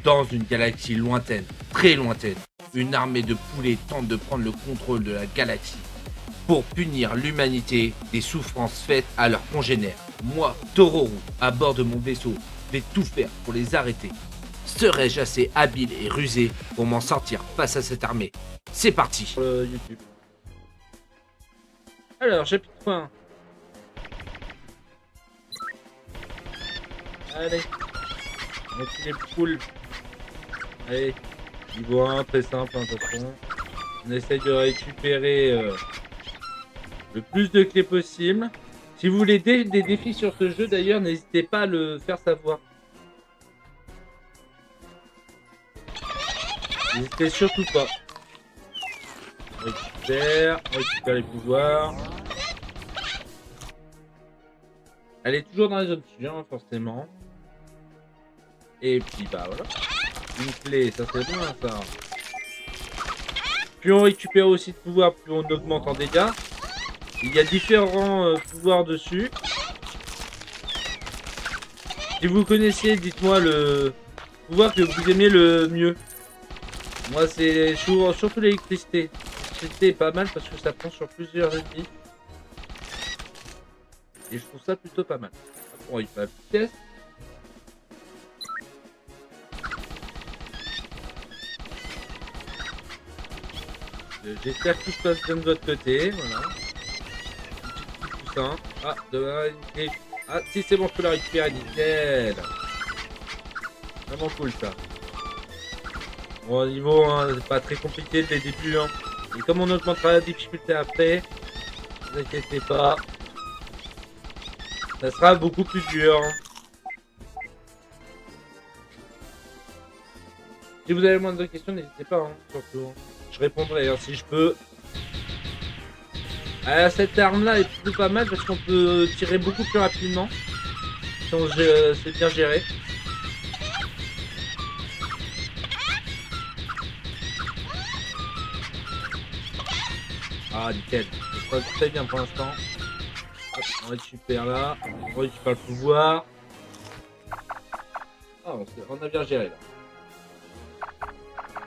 Dans une galaxie lointaine, très lointaine, une armée de poulets tente de prendre le contrôle de la galaxie pour punir l'humanité des souffrances faites à leurs congénères. Moi, Tororu, à bord de mon vaisseau, vais tout faire pour les arrêter. Serais-je assez habile et rusé pour m'en sortir face à cette armée? C'est parti. YouTube. Alors, chapitre 1. Allez. On tue les poules. Allez. Niveau 1, très simple, de toute façon. On essaye de récupérer le plus de clés possible. Si vous voulez des défis sur ce jeu, d'ailleurs, n'hésitez pas à le faire savoir. N'hésitez surtout pas. On récupère les pouvoirs. Elle est toujours dans la zone sud, hein, forcément. Et puis bah voilà. Une clé, ça c'est bien ça. Plus on récupère aussi de pouvoirs, plus on augmente en dégâts. Il y a différents pouvoirs dessus. Si vous connaissez, dites-moi le pouvoir que vous aimez le mieux. Moi c'est surtout l'électricité. L'électricité est pas mal parce que ça prend sur plusieurs ennemis. Et je trouve ça plutôt pas mal. Bon, il faut la vitesse. J'espère que tout se passe bien de votre côté. Voilà. Un petit poussin. Ah, ah, si c'est bon, je peux la récupérer. Nickel. Vraiment cool ça. Bon, au niveau, hein, c'est pas très compliqué dès le début. Hein. Et comme on augmentera la difficulté après, ne vous inquiétez pas. Ça sera beaucoup plus dur. Si vous avez le moindre questions, n'hésitez pas, hein, surtout. Je répondrai hein, si je peux. Cette arme-là est plutôt pas mal parce qu'on peut tirer beaucoup plus rapidement. Si on c'est bien géré. Ah, nickel. Ça se passe très bien pour l'instant. On récupère là. On récupère le pouvoir. Ah, on a bien géré là.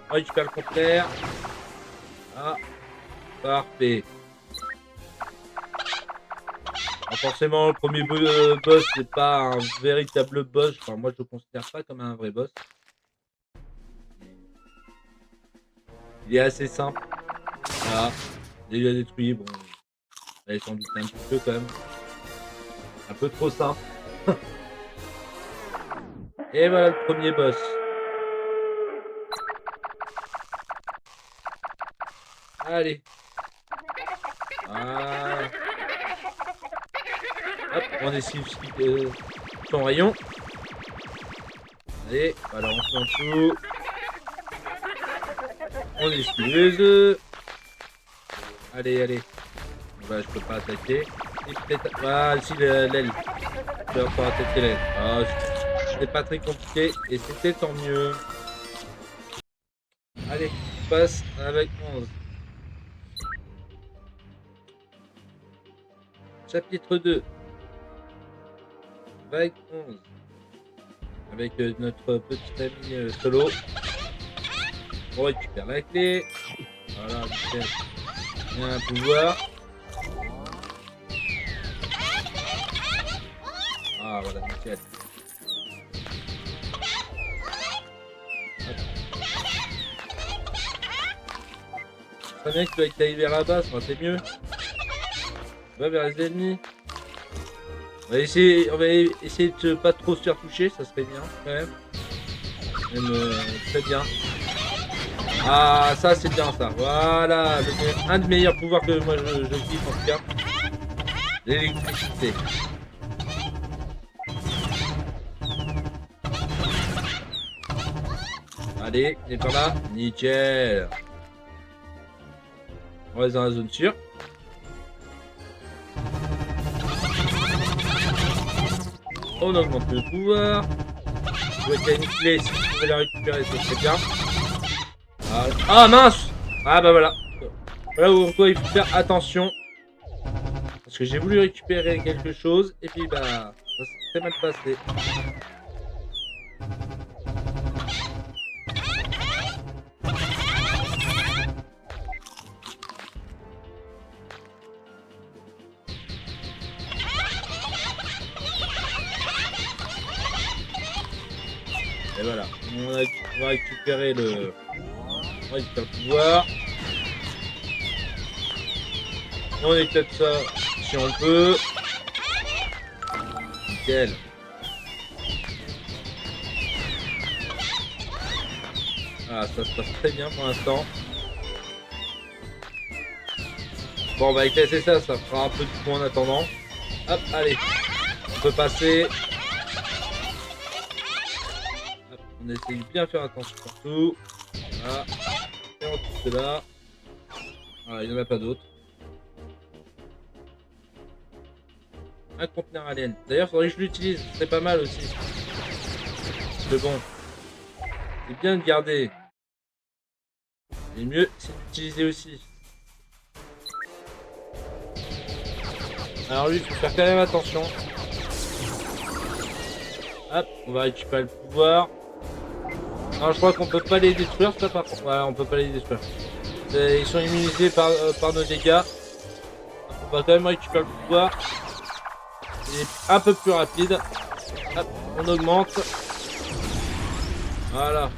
On récupère le contraire. Ah, parfait. Alors forcément, le premier boss, c'est pas un véritable boss. Enfin, moi, je le considère pas comme un vrai boss. Il est assez simple. Voilà. Déjà détruit. Bon, allez s'en douter un petit peu quand même. Un peu trop simple. Et voilà le premier boss. Allez. Ah. Hop, on esquive son rayon. Allez, voilà, on fait en dessous. On esquive les œufs. Allez, allez. Bah, je peux pas attaquer. Ah, si l'aile. Je peux encore attaquer l'aile. Ah, c'était pas très compliqué et c'était tant mieux. Allez, on passe avec 11. Chapitre 2. Vague 11. Avec notre petit ami Solo. On récupère la clé. Voilà, nickel. Il y a un pouvoir. Ah, voilà, nickel. C'est bien que tu ailles vers la base, c'est mieux. Va vers les ennemis. On va essayer de pas trop se faire toucher, ça serait bien quand même. Même très bien. Ah, ça c'est bien ça. Voilà, un des meilleurs pouvoirs que moi je kiffe en tout cas. L'électricité. Allez, on est par là. Nickel. On reste dans la zone sûre. On augmente le pouvoir. Je vois qu'il y a une clé, si vous pouvez la récupérer, ça serait bien. Ah mince! Ah bah voilà. Voilà pourquoi il faut faire attention. Parce que j'ai voulu récupérer quelque chose et puis bah ça s'est très mal passé. Voilà. On va récupérer le... On récupère le pouvoir. Et on éclate ça si on peut. Nickel. Ah, ça se passe très bien pour l'instant. Bon, on va éclater ça, ça fera un peu de coup en attendant. Hop, allez. On peut passer. Hop, on essaie de bien faire attention partout. Voilà. Et on touche là. Voilà, il n'y en a pas d'autres. Un conteneur alien. D'ailleurs, il faudrait que je l'utilise. C'est pas mal aussi. Mais bon. C'est bien de garder. Mais mieux, c'est d'utiliser aussi. Alors lui, il faut faire quand même attention. Hop, on va récupérer le pouvoir. Non, je crois qu'on peut pas les détruire, ça par contre. Ouais, on peut pas les détruire. Ils sont immunisés par nos dégâts. On va quand même récupérer le pouvoir. Il est un peu plus rapide. Hop, on augmente. Voilà.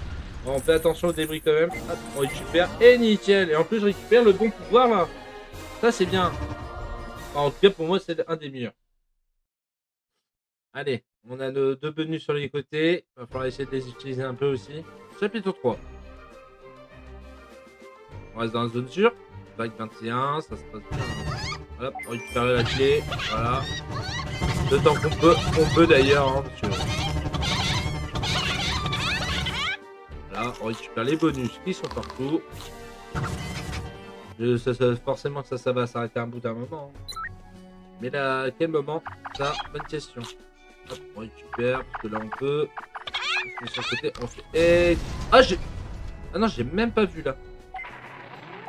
Bon, on fait attention aux débris quand même. Hop, on récupère. Et nickel. Et en plus, je récupère le bon pouvoir là. Ça, c'est bien. Enfin, en tout cas, pour moi, c'est un des meilleurs. Allez, on a nos deux bonus sur les côtés. Il va falloir essayer de les utiliser un peu aussi. Chapitre 3. On reste dans la zone sûre. Vague 21, ça se passe bien. Hop, on récupère la clé. Voilà. Le temps qu'on peut d'ailleurs. Hein, parce que... Voilà, on récupère les bonus qui sont partout. Forcément que ça va s'arrêter un bout d'un moment. Hein. Mais là, à quel moment? Ça, bonne question. Hop, on récupère, parce que là on peut. Sur le côté, on fait. Et... Ah, non, j'ai même pas vu là.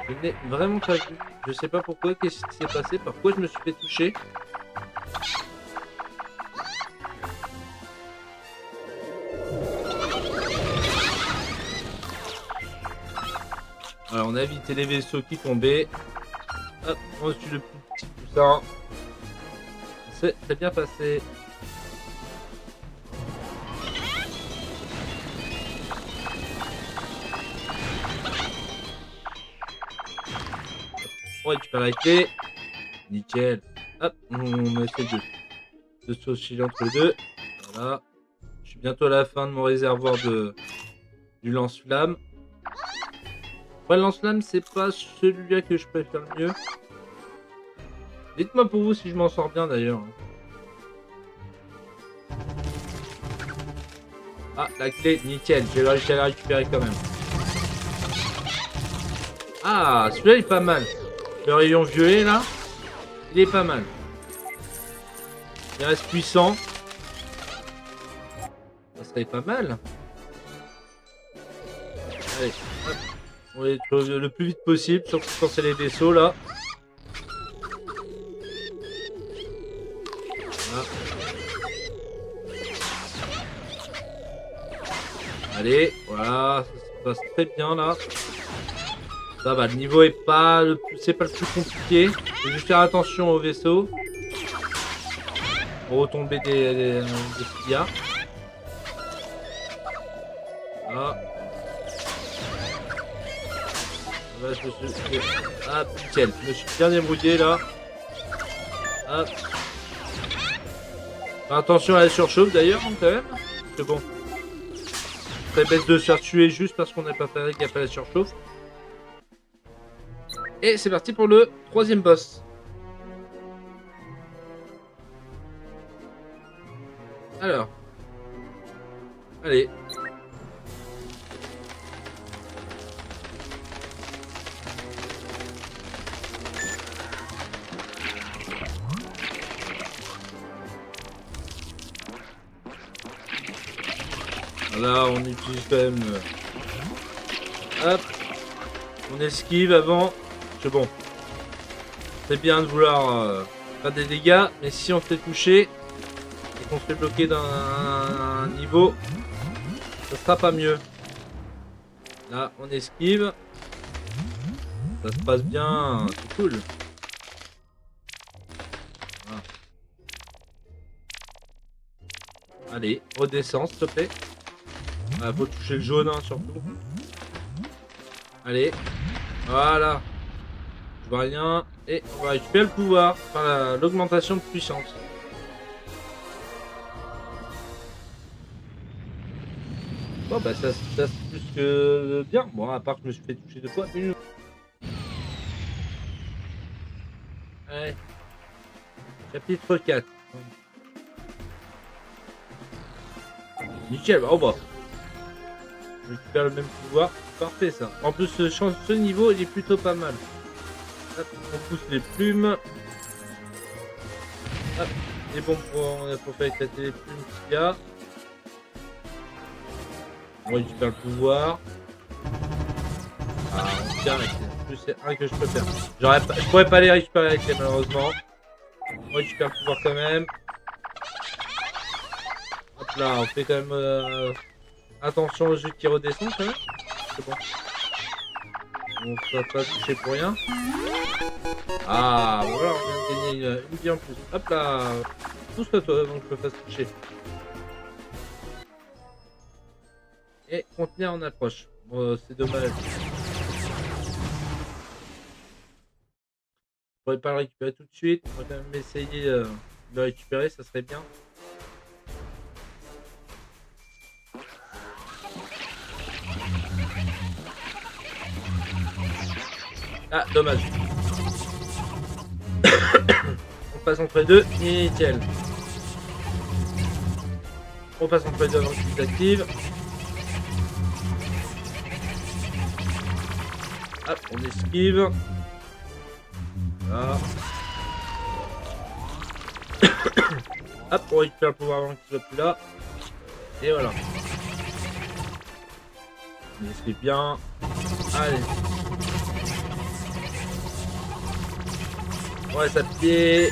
Je n'ai vraiment pas vu. Je sais pas pourquoi, qu'est-ce qui s'est passé, pourquoi je me suis fait toucher. Alors, on a évité les vaisseaux qui tombaient. Hop, on tue le petit poussin. C'est très bien passé. On récupère la clé. Nickel. Hop, on essaie de s'osciller entre les deux. Voilà. Je suis bientôt à la fin de mon réservoir du lance-flamme. Ouais, le lance-flamme, c'est pas celui-là que je préfère le mieux. Dites-moi pour vous si je m'en sors bien d'ailleurs. Ah, la clé, nickel. J'ai réussi à la récupérer quand même. Ah, celui-là il est pas mal. Le rayon violet là, il est pas mal. Il reste puissant. Ça serait pas mal. Allez, hop. On est le plus vite possible, surtout quand c'est les vaisseaux là. Voilà. Allez, voilà, ça se passe très bien là. Ça va, le niveau est pas le plus, c'est pas le plus compliqué. Faut juste faire attention aux vaisseaux. Pour retomber des pillards. Voilà. Là, je me suis... Ah, nickel. Je me suis bien débrouillé là. Hop. Attention à la surchauffe d'ailleurs, quand même. C'est bon. Très bête de se faire tuer juste parce qu'on n'a pas fait gaffe à la surchauffe. Et c'est parti pour le troisième boss. Alors. Allez. Là, on utilise quand même... Hop. On esquive avant. C'est bon. C'est bien de vouloir faire des dégâts, mais si on se fait toucher et qu'on se fait bloquer dans un niveau, ça sera pas mieux. Là, on esquive. Ça se passe bien. C'est cool. Voilà. Allez, redescends, s'il te plaît. Ah, faut toucher le jaune, hein, surtout. Allez. Voilà. Je vois rien. Et on va récupérer le pouvoir. Enfin, l'augmentation de puissance. Bon, bah, ça se passe plus que bien. Bon, à part que je me suis fait toucher 2 fois. Allez. Chapitre 4. Nickel. Oh, bah. Je récupère le même pouvoir. Parfait, ça. En plus, ce niveau, il est plutôt pas mal. Hop, on pousse les plumes. Hop, les bombes pour faire éclater les plumes qu'il y a. On récupère le pouvoir. Ah, on tient avec plus c'est un que je peux faire. Je pourrais pas les récupérer avec les malheureusement. On récupère le pouvoir quand même. Hop là, on fait quand même attention au jus qui redescend quand même. C'est bon. On ne va pas toucher pour rien. Ah, voilà, on vient de gagner une vie en plus. Hop là, pousse-toi toi, donc je me fasse toucher. Et contenir en approche. Bon, c'est dommage. Je pourrais pas le récupérer tout de suite. On va quand même essayer de le récupérer, ça serait bien. Ah, dommage. On passe entre les deux. Nickel. On passe entre les deux avant qu'il s'active. Hop, on esquive. Voilà. Hop, on récupère le pouvoir avant qu'il soit plus là. Et voilà. On esquive bien. Allez. On reste appuyé.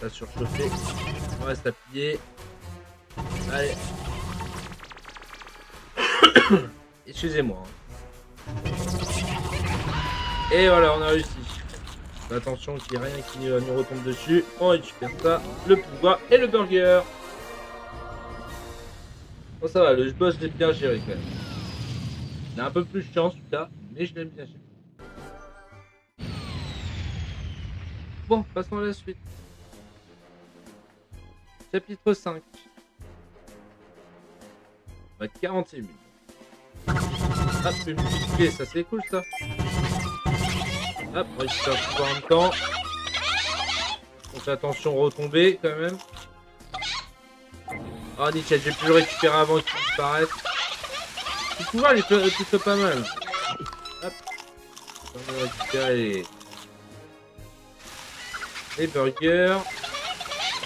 Ça a surchauffé. On reste appuyé. Allez. Excusez-moi. Et voilà, on a réussi. Attention qu'il n'y ait rien qui nous retombe dessus. On récupère ça, le pouvoir et le burger. Bon, ça va, le boss, je l'ai bien géré quand même. Il est un peu plus chiant celui-là, mais je l'aime bien géré. Bon, passons à la suite. Chapitre 5. On va être 46 minutes. Hop, une petite clé, ça c'est cool ça. Hop, on récupère le pouvoir en même temps. On fait attention retomber quand même. Oh nickel, j'ai pu le récupérer avant qu'il disparaisse. Le pouvoir il est plutôt pas mal. Hop. On va récupérer les burgers.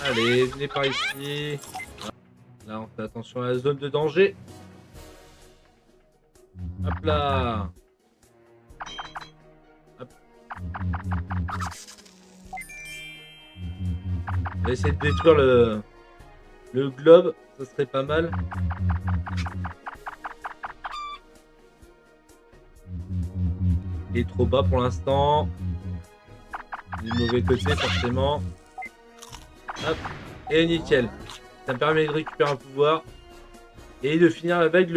Allez, venez par ici. Là, on fait attention à la zone de danger. Hop là. Hop. On va essayer de détruire le globe, ça serait pas mal. Il est trop bas pour l'instant. Du mauvais côté forcément. Hop. Et nickel. Ça me permet de récupérer un pouvoir. Et de finir la vague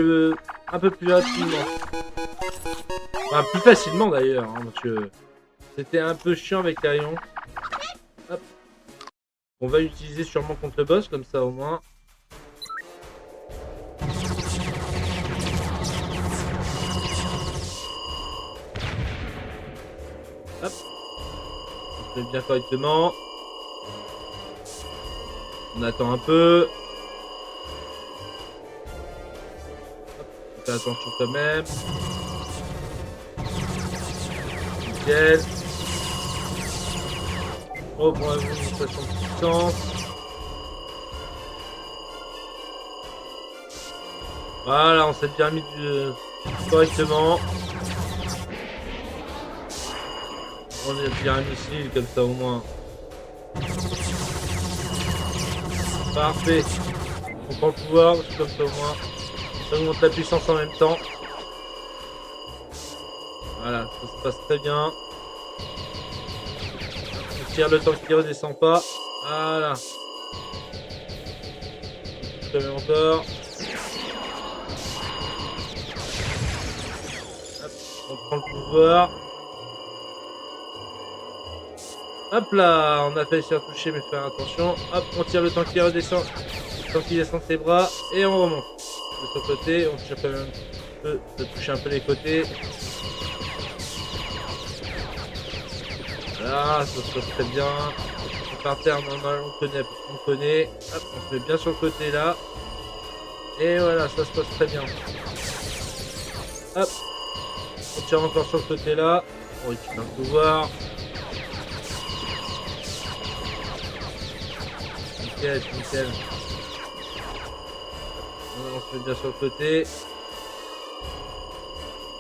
un peu plus rapidement. Enfin, plus facilement d'ailleurs. Hein, parce que c'était un peu chiant avec les rayons. Hop. On va utiliser sûrement contre le boss, comme ça au moins. Hop. On fait bien correctement. On attend un peu. Hop. On fait attention quand même. Nickel. Oh, pour la démonstration de puissance. Voilà, on s'est bien mis correctement. On a bien un missile comme ça au moins. Parfait. On prend le pouvoir, comme ça au moins. Ça augmente la puissance en même temps. Voilà, ça se passe très bien. On tire le temps qu'il redescend pas. Voilà. Très bien encore. On prend le pouvoir. Hop là, on a failli se faire toucher, mais faire attention. Hop, on tire le temps qu'il redescend. Le temps qu'il descend ses bras. Et on remonte. De son côté, on touche quand même un peu, de toucher un peu les côtés. Voilà, ça se passe très bien. Par terre, normal, on connaît. Hop, on se met bien sur le côté là. Et voilà, ça se passe très bien. Hop, on tire encore sur le côté là. On récupère le pouvoir. Nickel, nickel. On se met bien sur le côté.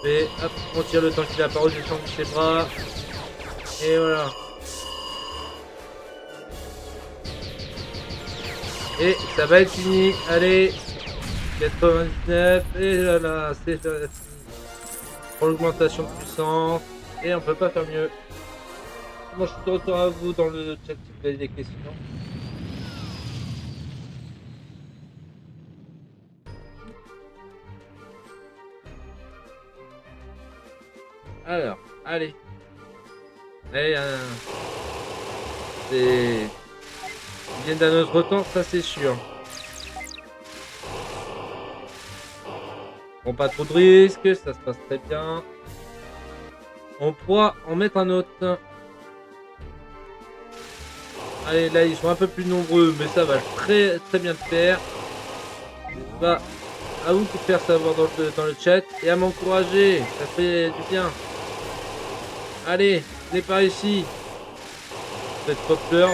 Et hop, on tire le temps qu'il a pas redescendu ses bras. Et voilà. Et ça va être fini. Allez. 99. Et voilà, c'est fini. Pour l'augmentation de puissance. Et on peut pas faire mieux. Bon, je suis de retour à vous dans le chat si vous avez des questions. Alors, allez. Et c'est... Ils viennent d'un autre temps, ça c'est sûr. Bon, pas trop de risques, ça se passe très bien. On pourra en mettre un autre. Allez, là ils sont un peu plus nombreux, mais ça va très très bien le faire. Bah, à vous de faire savoir dans le chat et à m'encourager, ça fait du bien. Allez, venez par ici. Faites pas peur,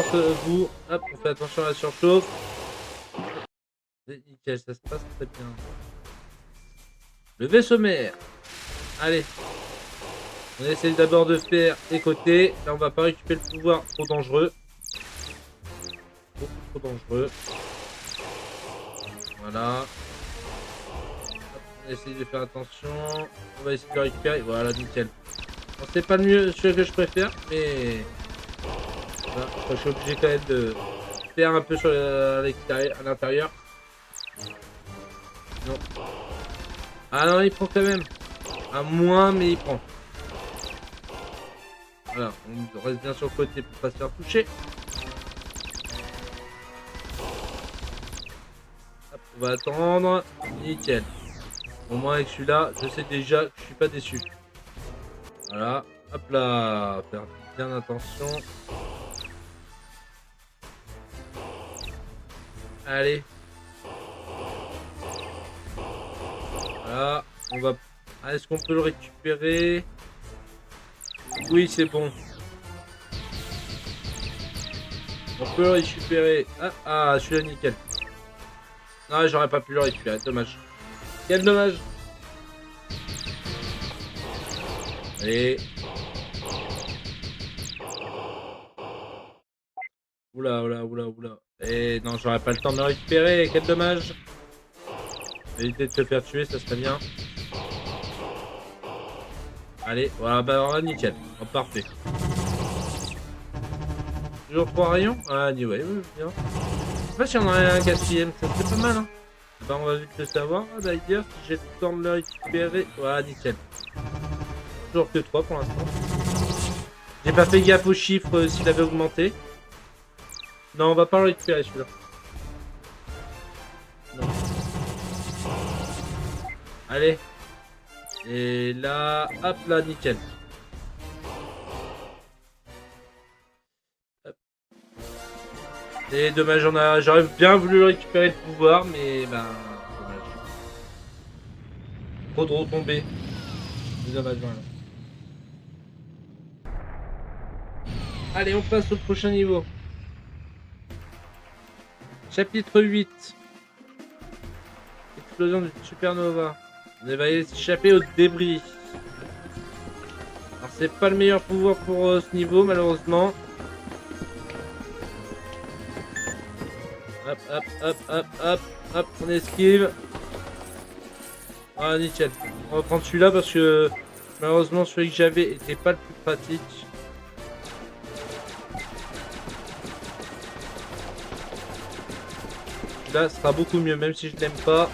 vous. Hop, on fait attention à la surchauffe. C'est nickel, ça se passe très bien. Le vaisseau mère. Allez. On essaye d'abord de faire les côtés. Là, on va pas récupérer le pouvoir, trop dangereux. Beaucoup trop dangereux. Voilà. Hop, on essaye de faire attention. On va essayer de le récupérer. Voilà, nickel. Bon, c'est pas le mieux, ce que je préfère, mais... Voilà, je suis obligé quand même de faire un peu sur à l'intérieur. Non. Ah non, il prend quand même. À moins, mais il prend. Voilà, on reste bien sur le côté pour pas se faire toucher. Hop, on va attendre. Nickel. Au moins avec celui-là, je sais déjà que je suis pas déçu. Voilà. Hop là. Faire bien attention. Allez. Voilà. On va... Ah, est-ce qu'on peut le récupérer? Oui, c'est bon. On peut le récupérer. Ah, celui-là, nickel. Non, j'aurais pas pu le récupérer. Dommage. Quel dommage. Allez. Oula, oula, oula, oula. Et non, j'aurais pas le temps de le récupérer. Quel dommage. Éviter de se faire tuer, ça serait bien. Allez, voilà, bah alors là, nickel. Oh, parfait. Toujours 3 rayons? Ah, anyway, oui, bien. Je sais pas si on en a un quatrième, ça serait pas mal, hein. Bah, on va vite le savoir. Ah, d'ailleurs, si j'ai le temps de le récupérer. Voilà, nickel. Toujours que 3 pour l'instant. J'ai pas fait gaffe aux chiffres s'il avait augmenté. Non, on va pas le récupérer celui-là. Non. Allez. Et là, hop là, nickel. Hop. Et dommage, j'aurais bien voulu le récupérer le pouvoir, mais ben, dommage. Trop de retombées. C'est dommage, voilà. Allez, on passe au prochain niveau. Chapitre 8. Explosion d'une supernova. On va échapper aux débris. Alors c'est pas le meilleur pouvoir pour ce niveau malheureusement. Hop, hop, hop, hop, hop, hop, on esquive. Ah nickel. On va prendre celui-là parce que malheureusement celui que j'avais était pas le plus pratique. Là sera beaucoup mieux même si je l'aime pas.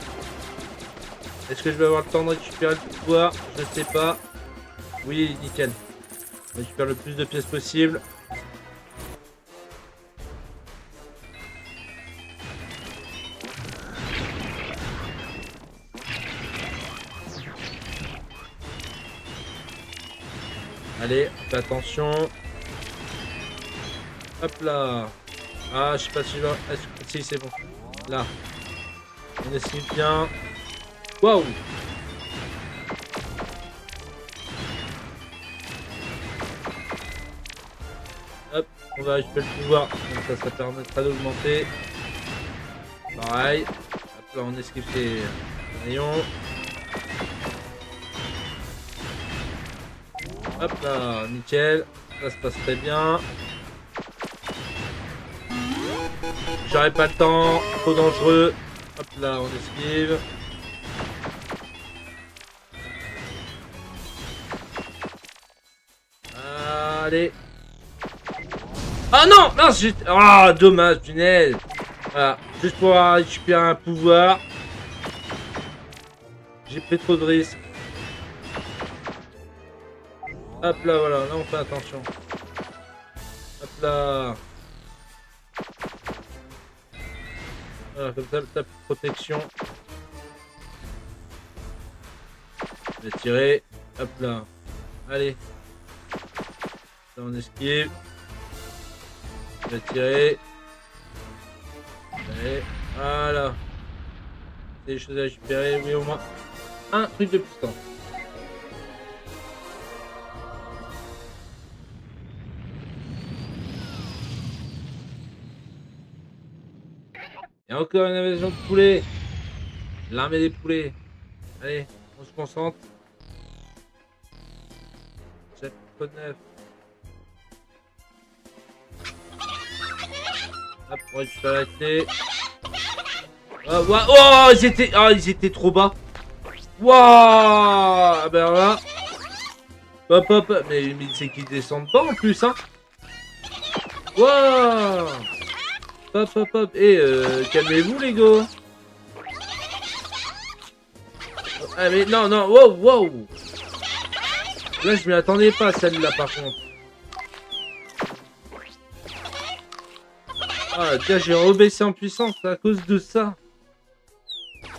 Est-ce que je vais avoir le temps de récupérer le pouvoir? Je sais pas. Oui, nickel. On récupère le plus de pièces possible. Allez, fais attention. Hop là. Ah, je sais pas si je vais... Si, c'est bon. Là. On esquive bien. Waouh. Hop, on va récupérer le pouvoir. Donc ça permettra d'augmenter. Pareil. Hop là, on esquive ces rayons. Hop là, nickel. Ça se passe très bien. J'aurais pas le temps. Trop dangereux. Hop là, on esquive. Allez. Ah non, mince, j'ai... Ah, dommage, punaise. Voilà, juste pour récupérer un pouvoir. J'ai pris trop de risques. Hop là, voilà, là on fait attention. Hop là. Voilà, comme ça, le tape de protection. Je vais tirer. Hop là. Allez. Là, on esquive. Je vais tirer. Allez. Voilà. C'est des choses à récupérer. Oui, au moins un truc de puissance. Et encore une invasion de poulets. L'armée des poulets. Allez, on se concentre. Chapitre 9. Hop, on récupère la clé. Oh, oh, ils étaient trop bas. Waouh. Ah ben là. Hop, hop. Mais c'est qu'ils descendent pas en plus, hein. Waouh. Hop, hop, hop. Et calmez-vous, les gars. Ah, mais non, non. Wow, wow. Là, je m'y attendais pas, celle-là, par contre. Ah, tiens, j'ai rebaissé en puissance à cause de ça.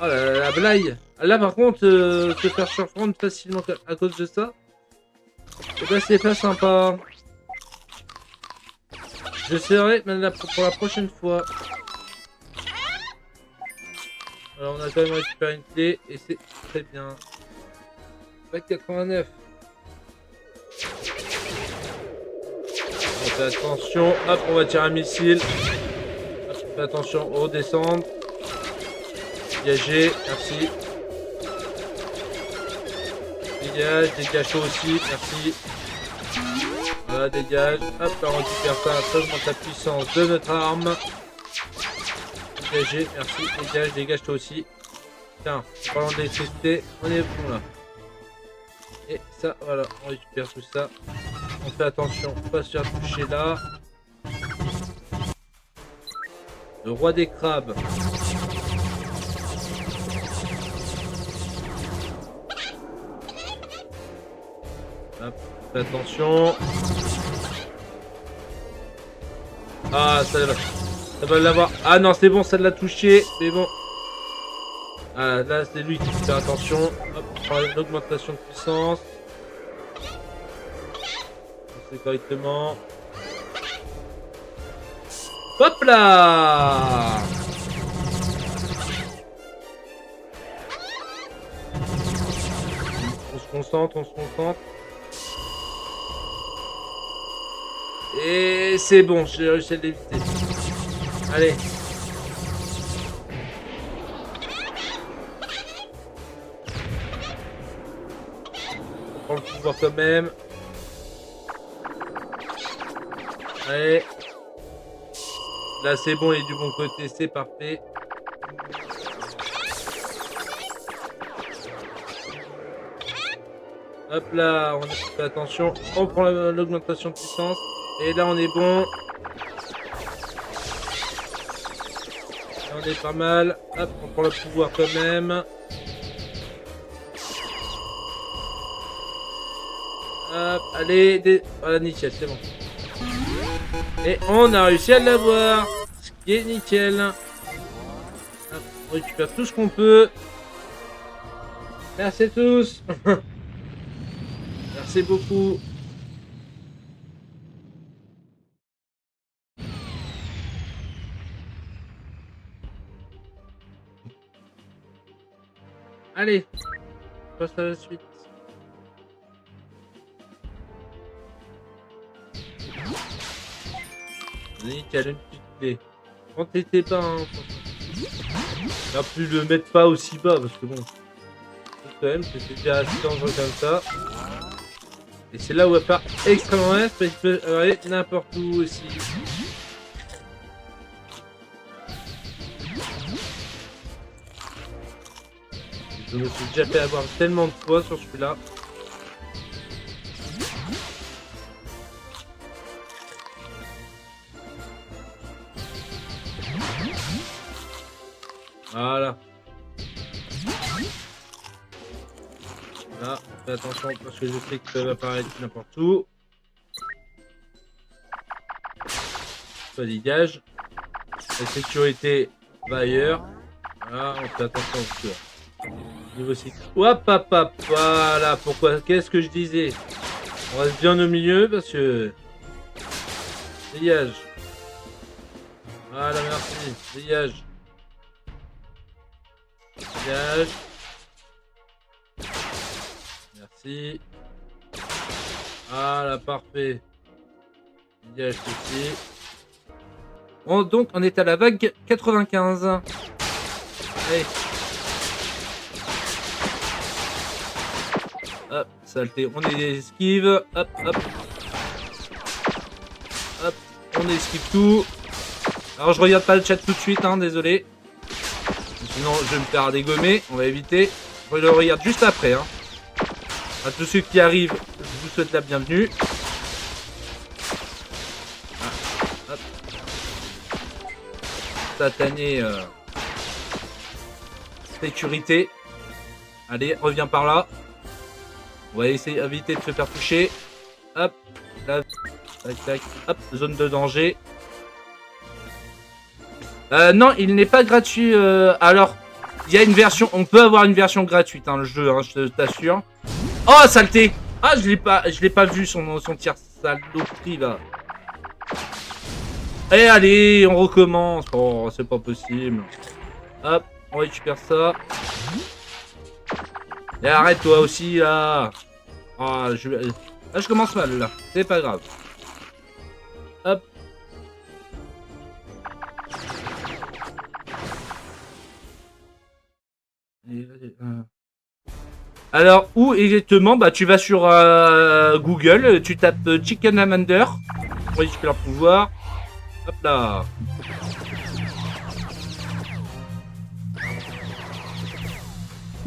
Oh la blague. Là, par contre, se faire surprendre facilement à cause de ça, et ben, c'est pas sympa. Je serai pour la prochaine fois. Alors, on a quand même récupéré une clé et c'est très bien. 89. On fait attention. Hop, on va tirer un missile. Hop, on fait attention, redescendre. Dégager, merci. Dégage toi aussi, merci. Voilà, dégage. Hop, là, on récupère ça, ça augmente la puissance de notre arme. Dégager, merci. Dégage toi aussi. Tiens, en parlant d'électricité, on est bon là. Et ça, voilà, on récupère tout ça. On fait attention, pas se faire toucher là. Le roi des crabes. Hop, fais attention. Ah, ça va l'avoir. Ah non, c'est bon, ça l'a touché. Mais bon. Ah, là, c'est lui qui fait attention. Hop, on prend une augmentation de puissance. On fait correctement. Hop là! On se concentre, on se concentre. Et c'est bon, j'ai réussi à l'éviter. Allez. On prend le pouvoir quand même. Allez. Là c'est bon, il est du bon côté, c'est parfait. Hop là, on fait attention. On prend l'augmentation de puissance. Et là on est bon. Là, on est pas mal. Hop, on prend le pouvoir quand même. Hop, allez, voilà, nickel, c'est bon. Et on a réussi à l'avoir. Ce qui est nickel. Hop, on récupère tout ce qu'on peut. Merci à tous. Merci beaucoup. Allez, on passe à la suite. Nickel, une petite clé. Quand t'étais pas, hein, on a pu le mettre pas aussi bas parce que bon, quand même, c'était déjà assez dangereux comme ça. Et c'est là où il va faire extrêmement mal parce qu'il peut aller n'importe où aussi. Je me suis déjà fait avoir tellement de fois sur celui-là. Voilà. Là, fais attention parce que je sais qu'ils peuvent apparaître n'importe où. Ça dégage. La sécurité va ailleurs. Voilà, on fait attention au cœur. Niveau sécurité. Hop, hop, hop. Voilà, pourquoi? Qu'est-ce que je disais? On reste bien au milieu parce que... Dégage. Voilà, merci. Dégage. Dégage. Merci. Voilà, parfait. Dégage ici. Bon, donc, on est à la vague 95. Allez. Hop, saleté. On esquive. Hop, hop. Hop, on esquive tout. Alors, je regarde pas le chat tout de suite, hein, désolé. Sinon, je vais me faire dégommer. On va éviter. Je le regarde juste après, hein. À tous ceux qui arrivent, je vous souhaite la bienvenue. Ah, hop. Satané. Sécurité. Allez, reviens par là. On va essayer d'éviter de se faire toucher. Hop. Là. Tac, tac. Hop. Zone de danger. Non, il n'est pas gratuit. Alors, il y a une version. On peut avoir une version gratuite, hein, le jeu, hein, je t'assure. Oh, saleté! Ah, je l'ai pas vu son tir saloperie là. Et allez, on recommence. Oh, c'est pas possible. Hop, on récupère ça. Et arrête toi aussi là. Ah, là, je commence mal là. C'est pas grave. Hop. Alors, où exactement? Bah, tu vas sur Google, tu tapes Chicken Amander. Oui, tu peux leur pouvoir. Hop là.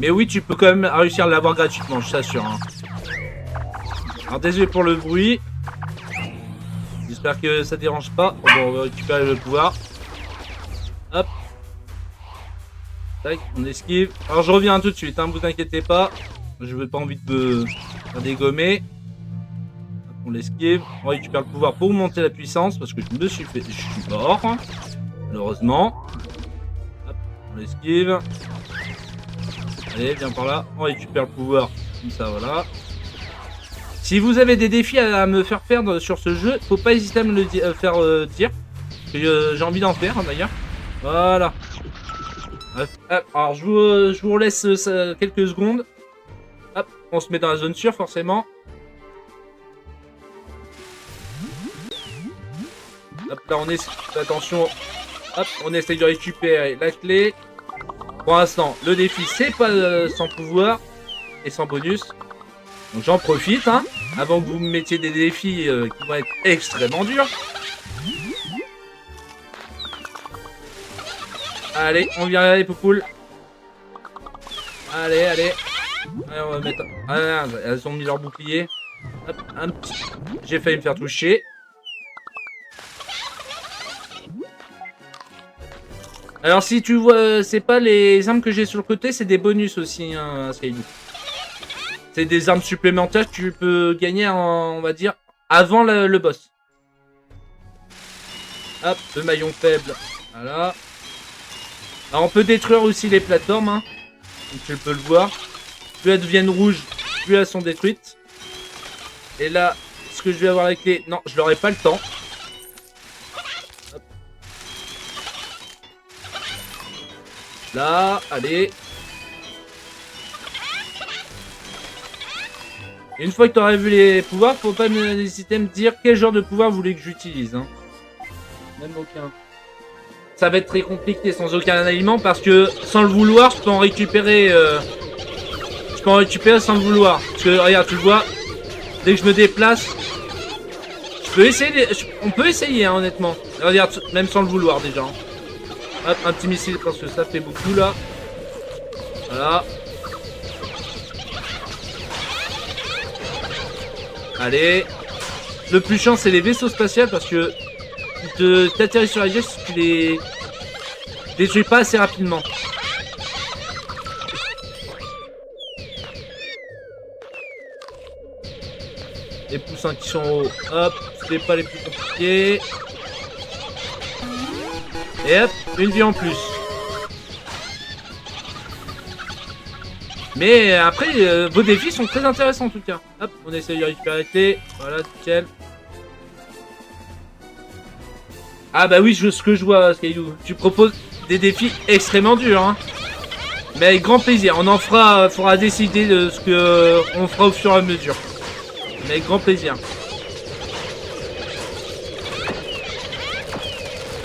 Mais oui, tu peux quand même réussir à l'avoir gratuitement, je t'assure. Hein. Alors, désolé pour le bruit. J'espère que ça dérange pas. Bon, on va récupérer le pouvoir. Hop. Tac, on esquive. Alors, je reviens tout de suite, hein, vous inquiétez pas. Je n'ai pas envie de me dégommer. Hop, on l'esquive. On récupère le pouvoir pour monter la puissance parce que je me suis fait. Je suis mort. Hein, malheureusement. Hop, on l'esquive. Allez, viens par là. On récupère le pouvoir. Comme ça, voilà. Si vous avez des défis à me faire sur ce jeu, faut pas hésiter à me le faire dire. J'ai envie d'en faire, hein, d'ailleurs. Voilà. Hop, alors, je vous laisse quelques secondes. Hop, on se met dans la zone sûre, forcément. Hop, là, on est... Attention. Hop, on essaye de récupérer la clé. Pour l'instant, le défi, c'est pas sans pouvoir et sans bonus. Donc, j'en profite, hein, avant que vous me mettiez des défis qui vont être extrêmement durs. Allez, on vient les poupoules. Allez, allez. Allez, on va mettre... Ah merde, elles ont mis leur bouclier. Hop, un petit... J'ai failli me faire toucher. Alors si tu vois, c'est pas les armes que j'ai sur le côté, c'est des bonus aussi, hein, Skydu. C'est des armes supplémentaires que tu peux gagner en, on va dire, avant le boss. Hop, le maillon faible. Voilà. Alors on peut détruire aussi les plateformes, hein. Donc tu peux le voir. Plus elles deviennent rouges, plus elles sont détruites. Et là, ce que je vais avoir avec les... Non, je n'aurai pas le temps. Hop. Là, allez. Une fois que tu auras vu les pouvoirs, faut pas hésiter à me dire quel genre de pouvoir vous voulez que j'utilise. Hein. Même aucun. Ça va être très compliqué sans aucun aliment parce que sans le vouloir, je peux en récupérer. Je peux en récupérer sans le vouloir. Parce que regarde, tu le vois, dès que je me déplace, je peux essayer. On peut essayer, hein, honnêtement. Regarde, même sans le vouloir déjà. Hein. Hop, un petit missile parce que ça fait beaucoup là. Voilà. Allez. Le plus chiant, c'est les vaisseaux spatials parce que t'atterris sur la gueule si tu les détruis pas assez rapidement. Les poussins qui sont en haut, hop, c'est pas les plus compliqués. Et hop, une vie en plus. Mais après, vos défis sont très intéressants en tout cas. Hop, on essaye de récupérer les clés. Voilà, nickel. Ah bah oui, ce que je vois, Skyou. Tu proposes des défis extrêmement durs, hein. Mais avec grand plaisir. On en fera, faudra décider de ce que on fera au fur et à mesure. Mais avec grand plaisir.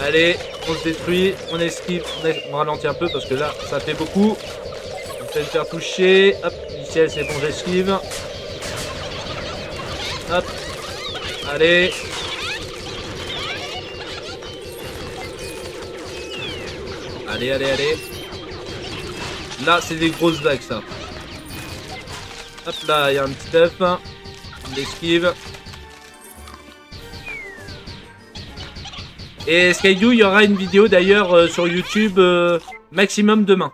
Allez, on se détruit, on esquive, on ralentit un peu parce que là, ça fait beaucoup. On fait le faire toucher. Hop, nickel, c'est bon, j'esquive. Hop, allez. Allez, allez, allez. Là, c'est des grosses vagues, ça. Hop là, il y a un petit œuf. On l'esquive. Et Skyou, il y aura une vidéo d'ailleurs sur YouTube maximum demain.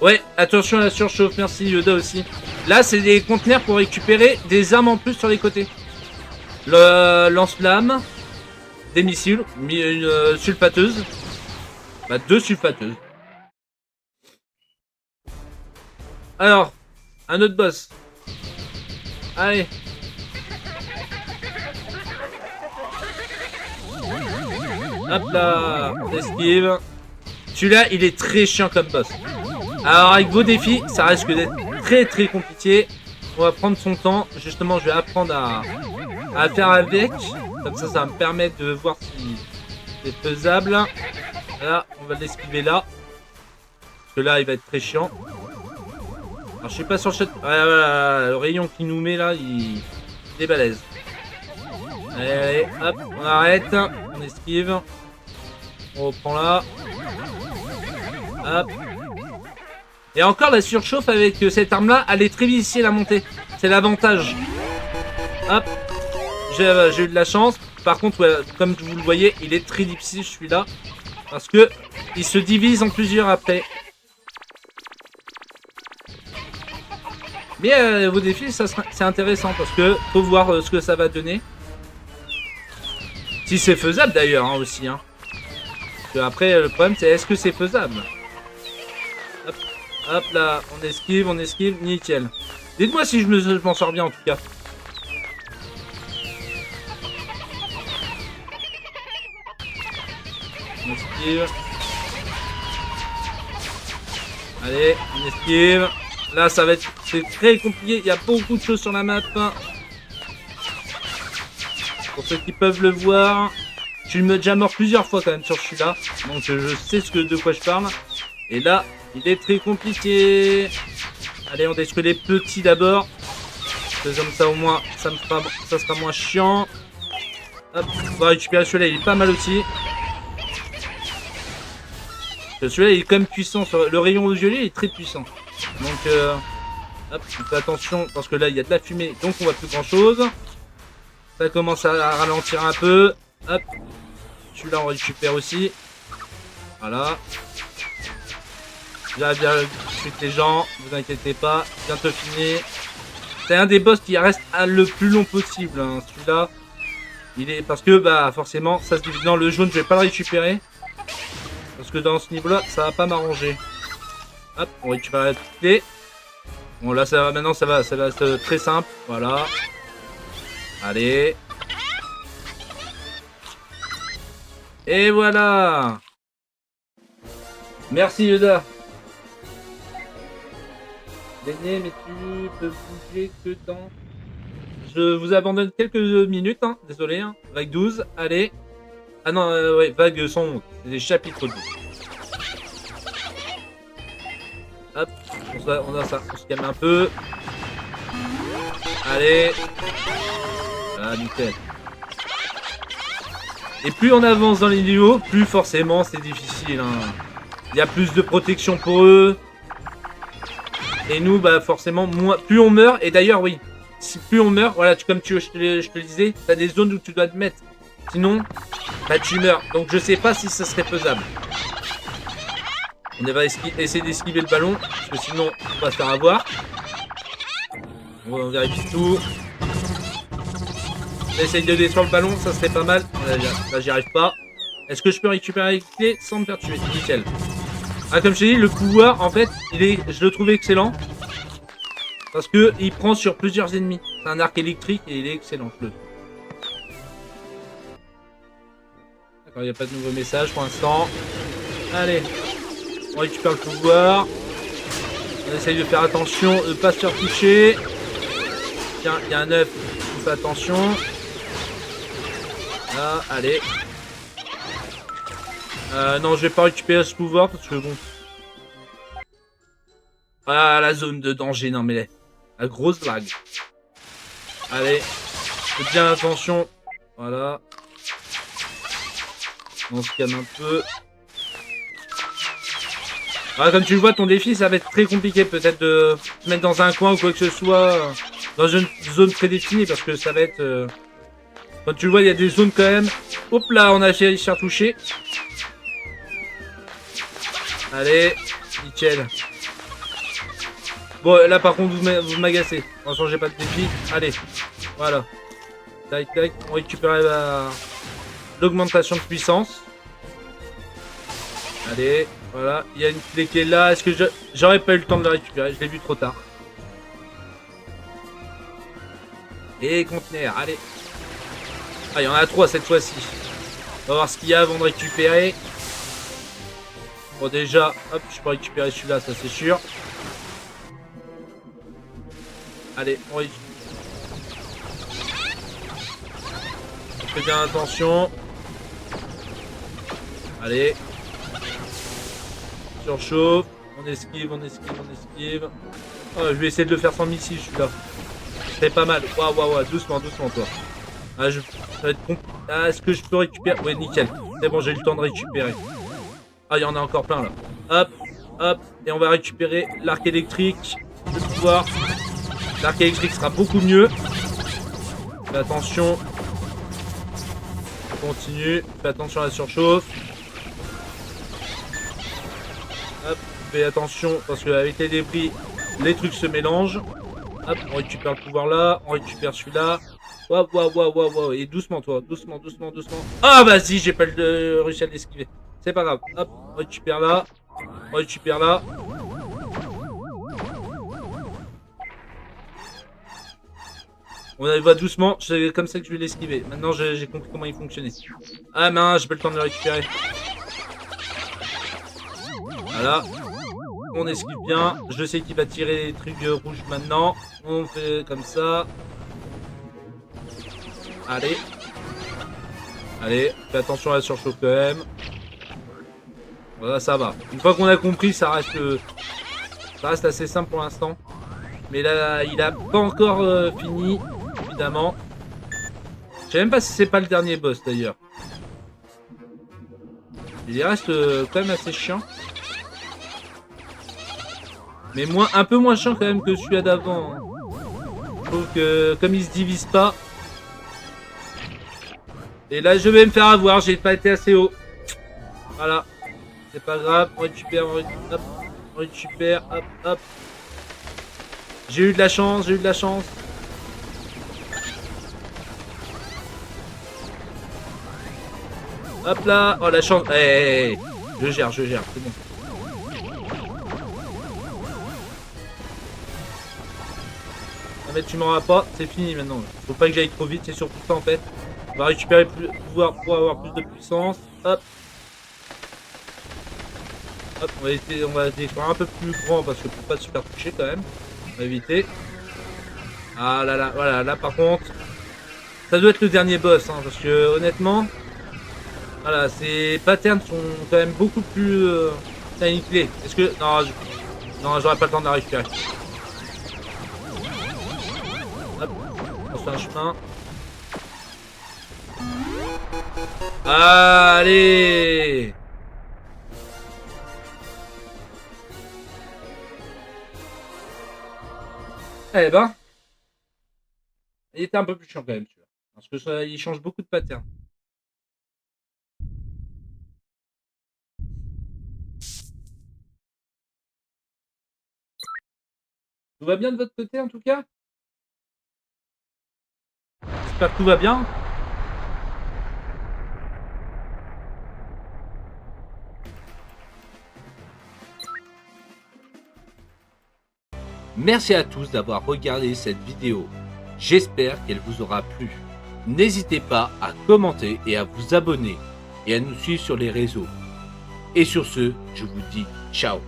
Ouais, attention à la surchauffe. Merci Yoda aussi. Là, c'est des conteneurs pour récupérer des armes en plus sur les côtés. Le lance-flamme. Des missiles. Une sulfateuse. Bah, 2 sulfateuses. Alors, un autre boss. Allez. Hop là, on esquive. Celui-là, il est très chiant comme boss. Alors, avec vos défis, ça risque d'être très très compliqué. On va prendre son temps. Justement, je vais apprendre à faire avec. Comme ça va me permettre de voir si c'est faisable. Là, on va l'esquiver là. Parce que là, il va être très chiant. Alors, je suis pas sur le chat. Voilà, le rayon qui nous met là, il est balèze. Allez, allez, hop, on arrête. On esquive. On reprend là. Hop. Et encore la surchauffe avec cette arme là, elle est très difficile à monter. C'est l'avantage. Hop. J'ai eu de la chance. Par contre, ouais, comme vous le voyez, il est très difficile celui-là. Parce que il se divise en plusieurs après. Mais vos défis, c'est intéressant parce que faut voir ce que ça va donner. Si c'est faisable d'ailleurs hein, aussi. Hein. Après, le problème c'est est-ce que c'est faisable. Hop, hop là, on esquive, nickel. Dites-moi si je m'en sors bien en tout cas. On esquive. Allez, on esquive. Là, ça va être très compliqué. Il y a beaucoup de choses sur la map. Pour ceux qui peuvent le voir. Je suis déjà mort plusieurs fois quand même sur celui-là. Donc je sais de quoi je parle. Et là, il est très compliqué. Allez, on détruit les petits d'abord. Comme ça au moins, ça sera moins chiant. Hop, on va récupérer celui-là, il est pas mal aussi. Celui-là, il est quand même puissant. Le rayon violet, il est très puissant. Donc, hop, on fait attention parce que là, il y a de la fumée. Donc, on voit plus grand-chose. Ça commence à ralentir un peu. Hop. Celui-là, on récupère aussi. Voilà. Là, bien, suite les gens. Vous inquiétez pas. Bientôt fini. C'est un des boss qui reste le plus long possible. Hein. Celui-là, il est parce que bah forcément, ça se divise. Non, le jaune, je vais pas le récupérer parce que dans ce niveau-là, ça va pas m'arranger. Hop, on récupère la clé. Bon là, ça va. Maintenant, ça va être très simple. Voilà. Allez. Et voilà. Merci Yoda. Déné, mais tu peux bouger que dans... Je vous abandonne quelques minutes, hein. Désolé. Hein. Vague 12, allez. Ah non, ouais, vague 111. C'est des chapitres 12. Hop, on a ça. On se calme un peu. Allez. Ah, nickel. Et plus on avance dans les niveaux, plus forcément c'est difficile. Hein. Il y a plus de protection pour eux. Et nous, bah forcément, moins, plus on meurt. Et d'ailleurs, oui, si plus on meurt, voilà, comme je te le disais, t'as des zones où tu dois te mettre. Sinon, bah tu meurs. Donc je sais pas si ça serait faisable. On va essayer d'esquiver le ballon, parce que sinon, on va se faire avoir. On vérifie tout. J'essaye de détruire le ballon, ça serait pas mal. Là, j'y arrive pas. Est-ce que je peux récupérer les clés sans me faire tuer? Nickel. Ah, comme je t'ai dit, le pouvoir, en fait, je le trouve excellent. Parce que il prend sur plusieurs ennemis. C'est un arc électrique et il est excellent, je le trouve. D'accord, il n'y a pas de nouveau message pour l'instant. Allez, on récupère le pouvoir. On essaye de faire attention, de ne pas se faire toucher. Tiens, il y a un œuf, on fait attention. Là, allez. Non, je vais pas récupérer ce pouvoir parce que bon. Ah, la zone de danger, non mais la grosse blague. Allez, faites bien attention. Voilà. On se calme un peu. Ah, comme tu le vois, ton défi, ça va être très compliqué peut-être de te mettre dans un coin ou quoi que ce soit. Dans une zone prédéfinie parce que ça va être... Quand tu le vois, il y a des zones quand même. Hop là, on a réussi à se faire toucher. Allez, nickel. Bon, là par contre, vous m'agacez. Attention, j'ai pas de défi. Allez, voilà. Tac, tac. On récupère l'augmentation de puissance. Allez, voilà. Il y a une clé qui est là. Est-ce que j'aurais pas eu le temps de la récupérer? Je l'ai vu trop tard. Et conteneur, allez. Ah, il y en a 3 cette fois-ci. On va voir ce qu'il y a avant de récupérer. Bon, déjà, hop, je peux récupérer celui-là, ça c'est sûr. Allez, on récupère. Faites bien attention. Allez. Surchauffe. On esquive, on esquive, on esquive. Oh, je vais essayer de le faire sans missile celui-là. C'est pas mal. Waouh, waouh, waouh. Doucement, doucement, toi. Ah, ça va être compliqué. Ah, est-ce que je peux récupérer? Ouais, nickel. C'est bon, j'ai eu le temps de récupérer. Ah, il y en a encore plein là. Hop, hop. Et on va récupérer l'arc électrique. Le pouvoir. L'arc électrique sera beaucoup mieux. Fais attention. On continue. Fais attention à la surchauffe. Hop, fais attention parce qu'avec les débris, les trucs se mélangent. Hop, on récupère le pouvoir là. On récupère celui-là. Waouh, waouh, waouh, waouh, waouh. Et doucement, toi. Doucement, doucement, doucement. Ah, vas-y, j'ai pas réussi à l'esquiver. C'est pas grave. Hop, on récupère là. On récupère là. On y va doucement. C'est comme ça que je vais l'esquiver. Maintenant, j'ai compris comment il fonctionnait. Ah, mince, j'ai pas le temps de le récupérer. Voilà. On esquive bien. Je sais qu'il va tirer les trucs rouges maintenant. On fait comme ça. Allez. Allez, fais attention à la surchauffe quand même. Voilà, ça va. Une fois qu'on a compris, ça reste assez simple pour l'instant. Mais là, il a pas encore fini, évidemment. Je sais même pas si c'est pas le dernier boss d'ailleurs. Il reste quand même assez chiant. Mais un peu moins chiant quand même que celui-là d'avant. Hein. Je trouve que comme il se divise pas. Et là, je vais me faire avoir. J'ai pas été assez haut. Voilà. C'est pas grave. On récupère, hop, on récupère, hop, hop. J'ai eu de la chance, j'ai eu de la chance. Hop là. Oh la chance. Hey, je gère, c'est bon. Ah, mais tu m'en auras pas, c'est fini maintenant. Faut pas que j'aille trop vite, c'est surtout ça en fait. On va récupérer plus pouvoir pour avoir plus de puissance. Hop. Hop, on va essayer de faire un peu plus grand parce que pour pas se faire toucher quand même. On va éviter. Ah là là, voilà, là par contre, ça doit être le dernier boss, hein, parce que honnêtement, voilà, ces patterns sont quand même beaucoup plus nickelés. Est-ce que non, j'aurais pas le temps de la récupérer. Hop, on se fait un chemin. Allez. Eh ben, il était un peu plus chiant quand même, celui-là. Parce que ça, il change beaucoup de patterns. Tout va bien de votre côté en tout cas? J'espère que tout va bien. Merci à tous d'avoir regardé cette vidéo. J'espère qu'elle vous aura plu. N'hésitez pas à commenter et à vous abonner et à nous suivre sur les réseaux. Et sur ce, je vous dis ciao.